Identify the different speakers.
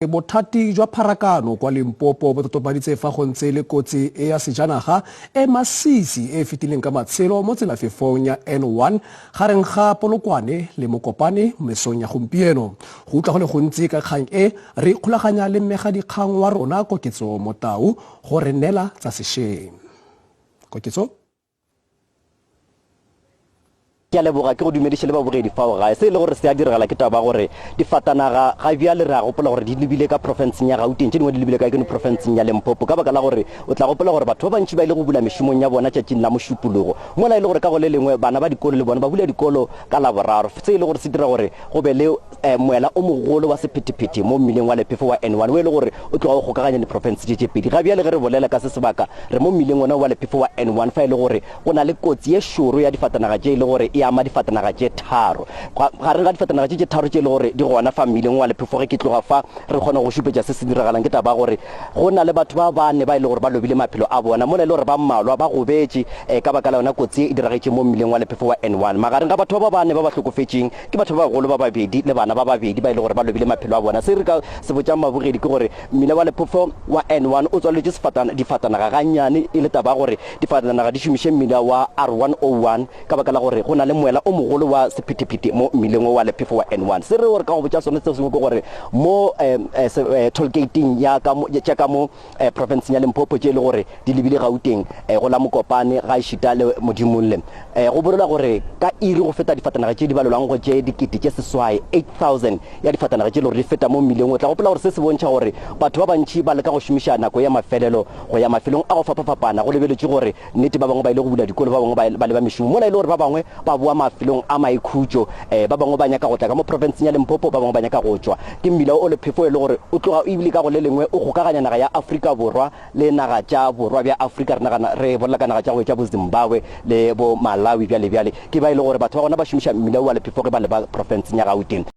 Speaker 1: Bothati jwa pharakano kwa Limpopo bo totobaditse fa go ntse le kotsi e ya sejanaga e masisi e fetileng ka matshelo mo tselafefong ya N1 gareng ga Polokwane le Mokopane mesong ya gompieno. Go utla go le gontsi ka kgang e re ikgolaganya le mmegadikgang wa rona Koketso Motau go re nela tsa sešweng. Koketso
Speaker 2: ke a leboga ke go dumediše le babogedi fao gae se e le gore se a diragala ke taba gore difatanaga ga bjale re a gopola gore di lebile ka provinceng ya Gauteng tše dingwe di lebile ka ke provinceng ya Limpopo ka baka la gore o tla gopola gore batho ba bantši ba ile go bula mešomong ya bona tšatšing la mošupologo mola e le gore ka go le lengwe bana ba dikolo le bona ba bula dikolo ka laboraro se e le gore se dira gore go be le moela o mogolo wa sephethephethe mo mmileng wa Lephefo wa N1 o e le gore o tloga go gokaganya diprovince tše pedi ga bjale ge re bolela ka se sebaka re mo mmileng ona wa Lephefo wa N1 fa e le gore go na le kotsi ye šoro ya difatanaga tše e le gore e ama difatanaga tše tharo gareng ga difatanaga tše tharo tše e le gore di gona fa mmileng wa Lephefo ge ke tloga fa re kgona go šupetša se se diragalang ke taba gore go na le batho ba bane ba e le gore ba lobile maphelo a bona mo le gore ba mmalwa ba gobetše ka baka la yona kotsi e diragetše mo mmileng wa Lephefo wa N1 magareng ga batho ba bane ba ba hlokofetšeng ke batho ba bagolo ba babedi le bana ba babedi ba e le gore ba lobile maphelo a bona se re ka se botšang mabogedi ke gore mmila wa Lephefo wa N1 o tswaletše difatanaga gannyane e le taba gore difatanaga di šomiše mmila wa R101 ka baka la gore go na le moela o mogolo wa sephethephethe mo mmileng wa Lephefo wa N1 se re gore ka go botša sone se sengwe ke gore mo tollgating ya ka mo provinceng ya Limpopo tše e le gore di lebile Gauteng go la Mokopane ga Ešita le Modimolle go bolela gore ka iri go feta difatanaga tše di balelwang go tše dikete tše seswai 8,000 ya difatanaga tše e le gore di feta mo mmileng o tla gopola gore se se bontšha gore batho ba bantši ba leka go šomiša nako ya mafelelo go ya mafelong a go fapafapana go lebeletše gore nnete ba bangwe ba ile go bula dikolo ba bangwe ba leba mešomo mola e le gore ba bangwe ba boa mafelong a maikhutšo ba bangwe ba nyaka go tla ka mo provinceng ya Limpopo ba bangwe ba nyaka go tšwa ke mmila o Lephefo e le gore o tloga ebile ka go le lengwe o gokaganya naga ya Afrika Borwa le naga tša borwa bja Afrika re bolela ka naga tša go tša bo Zimbabwe le bo Malawi bjale ke ba e le gore batho ba gona ba šomiša mmila wa Lephefo ge ba leba provinceng ya Gauteng.